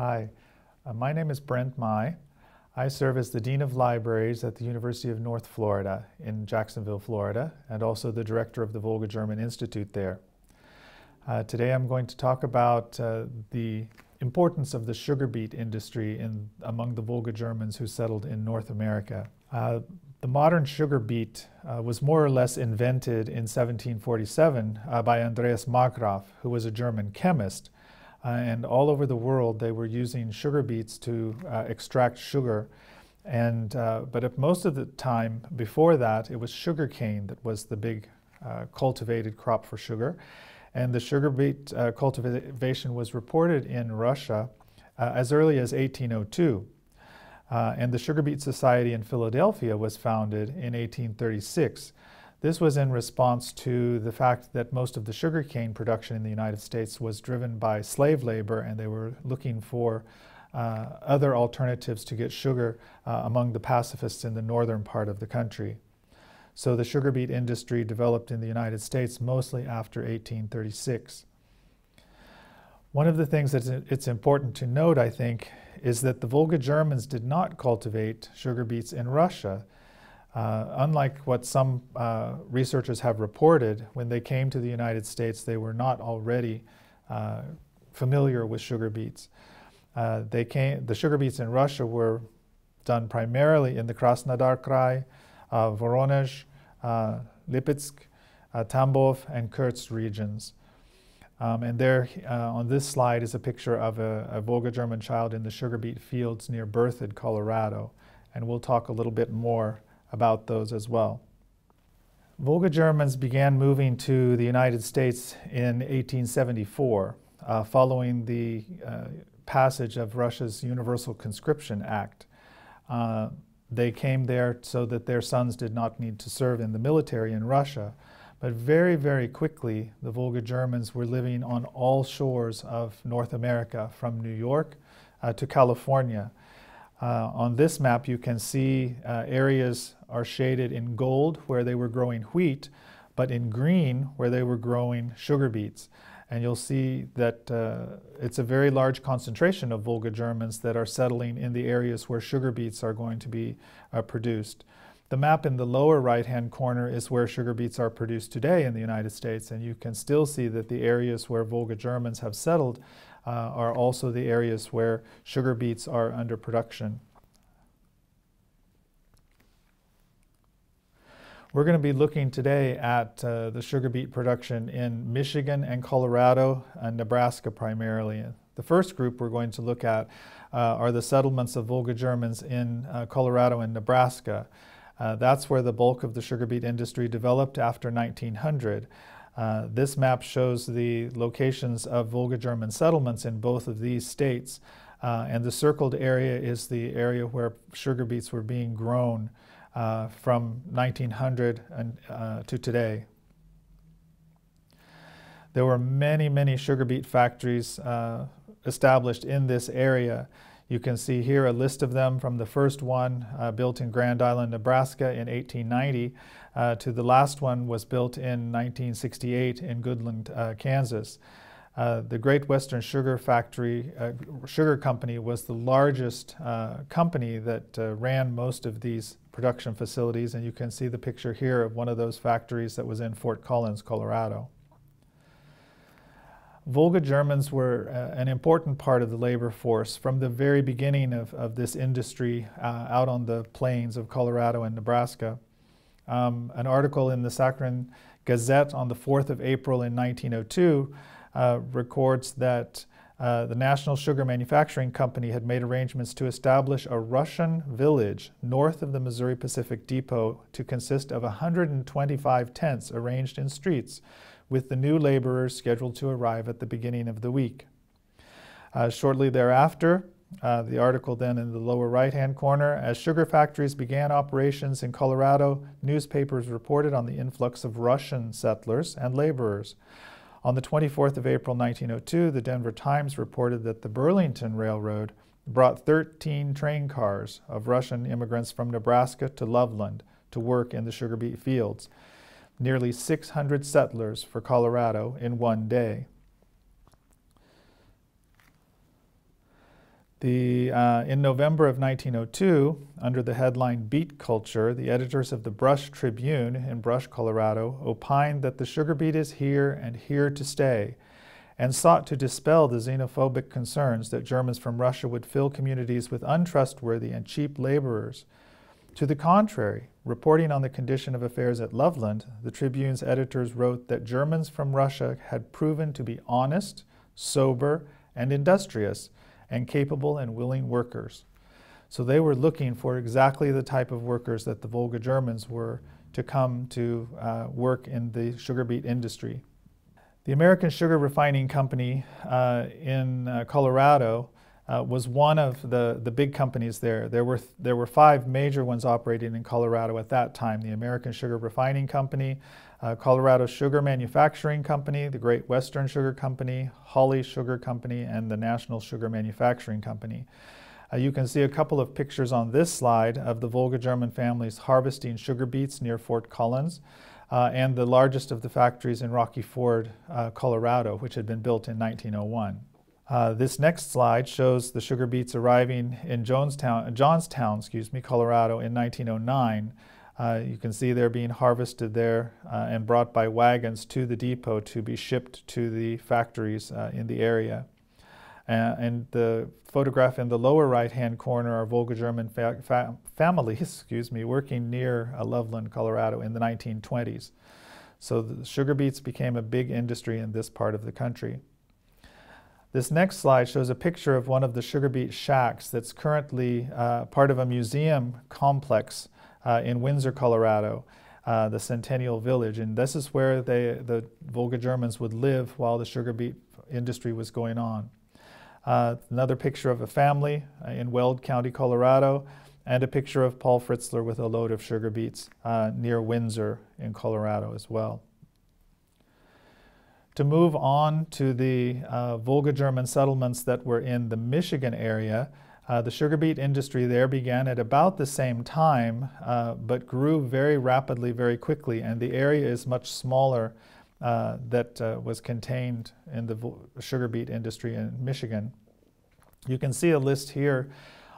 Hi, my name is Brent Mai. I serve as the Dean of Libraries at the University of North Florida in Jacksonville, Florida, and also the Director of the Wolgadeutschen Institute there. Today I'm going to talk about the importance of the sugar beet industry among the Volga Germans who settled in North America. The modern sugar beet was more or less invented in 1747 by Andreas Markgraf, who was a German chemist. And all over the world they were using sugar beets to extract sugar. But most of the time before that, it was sugar cane that was the big cultivated crop for sugar. And the sugar beet cultivation was reported in Russia as early as 1802. And the Sugar Beet Society in Philadelphia was founded in 1836. This was in response to the fact that most of the sugarcane production in the United States was driven by slave labor, and they were looking for other alternatives to get sugar among the pacifists in the northern part of the country. So the sugar beet industry developed in the United States mostly after 1836. One of the things that it's important to note, I think, is that the Volga Germans did not cultivate sugar beets in Russia. Unlike what some researchers have reported, when they came to the United States, they were not already familiar with sugar beets. The sugar beets in Russia were done primarily in the Krasnodar Krai, Voronezh, Lipetsk, Tambov, and Kursk regions. And there on this slide is a picture of a Volga German child in the sugar beet fields near Berthoud, Colorado. And we'll talk a little bit more about those as well. Volga Germans began moving to the United States in 1874, following the passage of Russia's Universal Conscription Act. They came there so that their sons did not need to serve in the military in Russia. But very, very quickly, the Volga Germans were living on all shores of North America, from New York to California. On this map, you can see areas are shaded in gold where they were growing wheat, but in green where they were growing sugar beets. And you'll see that it's a very large concentration of Volga Germans that are settling in the areas where sugar beets are going to be produced. The map in the lower right-hand corner is where sugar beets are produced today in the United States, and you can still see that the areas where Volga Germans have settled are also the areas where sugar beets are under production. We're going to be looking today at the sugar beet production in Michigan and Colorado and Nebraska primarily. The first group we're going to look at are the settlements of Volga Germans in Colorado and Nebraska. That's where the bulk of the sugar beet industry developed after 1900. This map shows the locations of Volga German settlements in both of these states, and the circled area is the area where sugar beets were being grown from 1900 to today. There were many, many sugar beet factories established in this area. You can see here a list of them, from the first one built in Grand Island, Nebraska in 1890 to the last one was built in 1968 in Goodland, Kansas. The Great Western Sugar Company was the largest company that ran most of these production facilities, and you can see the picture here of one of those factories that was in Fort Collins, Colorado. Volga Germans were an important part of the labor force from the very beginning of this industry out on the plains of Colorado and Nebraska. An article in the Saccharine Gazette on the 4th of April in 1902 records that the National Sugar Manufacturing Company had made arrangements to establish a Russian village north of the Missouri Pacific Depot to consist of 125 tents arranged in streets, with the new laborers scheduled to arrive at the beginning of the week. Shortly thereafter, the article then in the lower right-hand corner, as sugar factories began operations in Colorado, newspapers reported on the influx of Russian settlers and laborers. On the 24th of April 1902, the Denver Times reported that the Burlington Railroad brought 13 train cars of Russian immigrants from Nebraska to Loveland to work in the sugar beet fields. Nearly 600 settlers for Colorado in one day. In November of 1902, under the headline Beet Culture, the editors of the Brush Tribune in Brush, Colorado, opined that the sugar beet is here and here to stay, and sought to dispel the xenophobic concerns that Germans from Russia would fill communities with untrustworthy and cheap laborers. To the contrary, reporting on the condition of affairs at Loveland, the Tribune's editors wrote that Germans from Russia had proven to be honest, sober, and industrious, and capable and willing workers. So they were looking for exactly the type of workers that the Volga Germans were to come to work in the sugar beet industry. The American Sugar Refining Company in Colorado was one of the big companies there. There were 5 major ones operating in Colorado at that time: the American Sugar Refining Company, Colorado Sugar Manufacturing Company, the Great Western Sugar Company, Holly Sugar Company, and the National Sugar Manufacturing Company. You can see a couple of pictures on this slide of the Volga German families harvesting sugar beets near Fort Collins, and the largest of the factories in Rocky Ford, Colorado, which had been built in 1901. This next slide shows the sugar beets arriving in Johnstown, Colorado in 1909. You can see they're being harvested there and brought by wagons to the depot to be shipped to the factories in the area. And the photograph in the lower right-hand corner are Volga German families, working near Loveland, Colorado in the 1920s. So the sugar beets became a big industry in this part of the country. This next slide shows a picture of one of the sugar beet shacks that's currently part of a museum complex in Windsor, Colorado, the Centennial Village. And this is where the Volga Germans would live while the sugar beet industry was going on. Another picture of a family in Weld County, Colorado, and a picture of Paul Fritzler with a load of sugar beets near Windsor in Colorado as well. To move on to the Volga German settlements that were in the Michigan area, the sugar beet industry there began at about the same time, but grew very rapidly, very quickly, and the area is much smaller that was contained in the sugar beet industry in Michigan. You can see a list here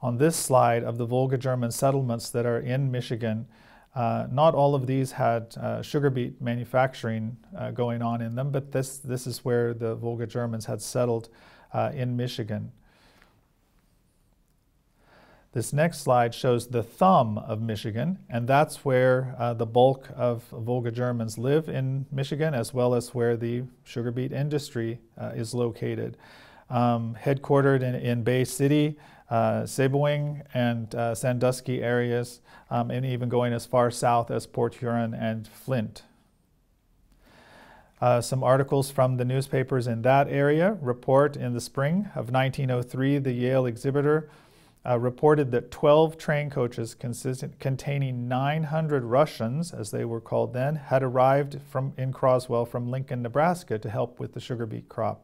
on this slide of the Volga German settlements that are in Michigan. Not all of these had sugar beet manufacturing going on in them, but this is where the Volga Germans had settled in Michigan. This next slide shows the thumb of Michigan, and that's where the bulk of Volga Germans live in Michigan, as well as where the sugar beet industry is located. Headquartered in Bay City, Sebring and Sandusky areas, and even going as far south as Port Huron and Flint. Some articles from the newspapers in that area report in the spring of 1903, the Yale Exhibitor reported that 12 train coaches containing 900 Russians, as they were called then, had arrived in Croswell from Lincoln, Nebraska to help with the sugar beet crop.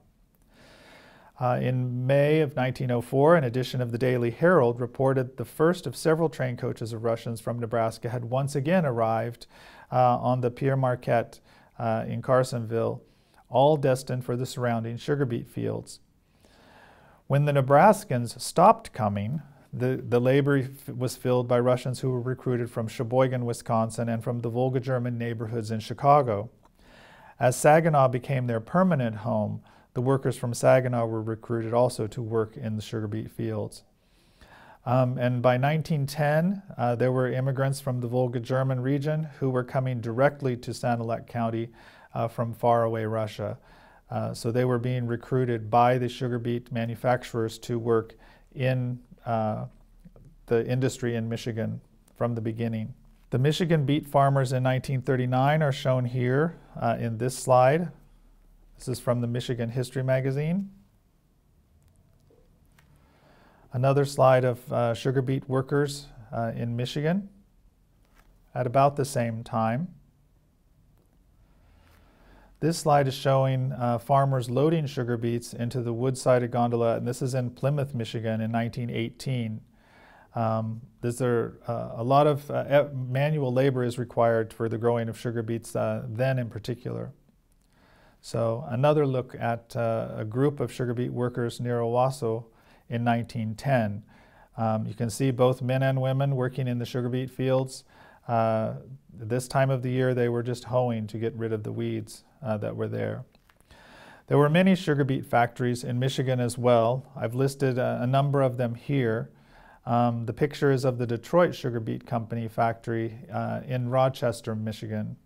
In May of 1904, an edition of the Daily Herald reported the first of several train coaches of Russians from Nebraska had once again arrived on the Pierre Marquette in Carsonville, all destined for the surrounding sugar beet fields. When the Nebraskans stopped coming, the labor was filled by Russians who were recruited from Sheboygan, Wisconsin, and from the Volga German neighborhoods in Chicago. As Saginaw became their permanent home, the workers from Saginaw were recruited also to work in the sugar beet fields. And by 1910, there were immigrants from the Volga German region who were coming directly to Sanilac County from faraway Russia. So they were being recruited by the sugar beet manufacturers to work in the industry in Michigan from the beginning. The Michigan beet farmers in 1939 are shown here in this slide. This is from the Michigan History Magazine. Another slide of sugar beet workers in Michigan at about the same time. This slide is showing farmers loading sugar beets into the wood-sided gondola, and this is in Plymouth, Michigan in 1918. A lot of manual labor is required for the growing of sugar beets then in particular. So another look at a group of sugar beet workers near Owasso in 1910. You can see both men and women working in the sugar beet fields. This time of the year they were just hoeing to get rid of the weeds that were there. There were many sugar beet factories in Michigan as well. I've listed a number of them here. The picture is of the Detroit Sugar Beet Company factory in Rochester, Michigan.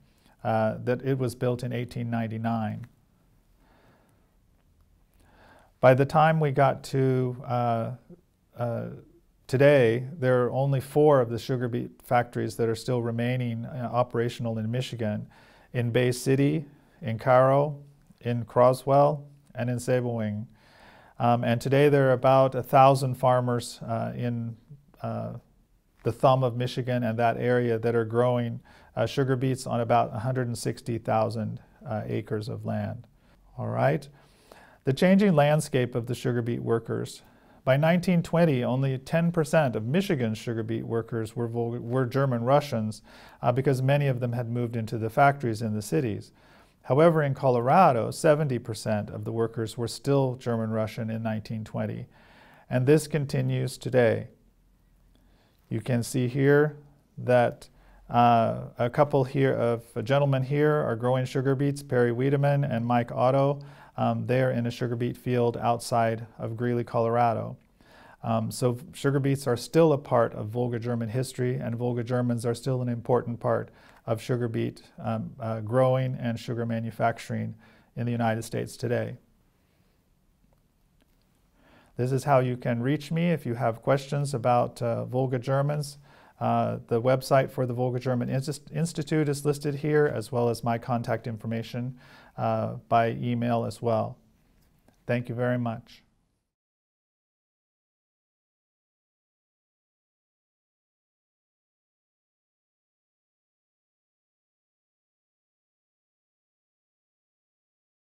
That it was built in 1899. By the time we got to today, there are only 4 of the sugar beet factories that are still remaining operational in Michigan: in Bay City, in Cairo, in Croswell, and in Sabelwing. And today there are about 1,000 farmers in the thumb of Michigan and that area that are growing sugar beets on about 160,000 acres of land. All right. The changing landscape of the sugar beet workers. By 1920, only 10% of Michigan's sugar beet workers were German Russians because many of them had moved into the factories in the cities. However, in Colorado, 70% of the workers were still German Russian in 1920, and this continues today. You can see here that a couple here of gentlemen here are growing sugar beets, Perry Wiedemann and Mike Otto. They're in a sugar beet field outside of Greeley, Colorado. So sugar beets are still a part of Volga German history, and Volga Germans are still an important part of sugar beet growing and sugar manufacturing in the United States today. This is how you can reach me if you have questions about Volga Germans. The website for the Volga German Institute is listed here, as well as my contact information by email as well. Thank you very much.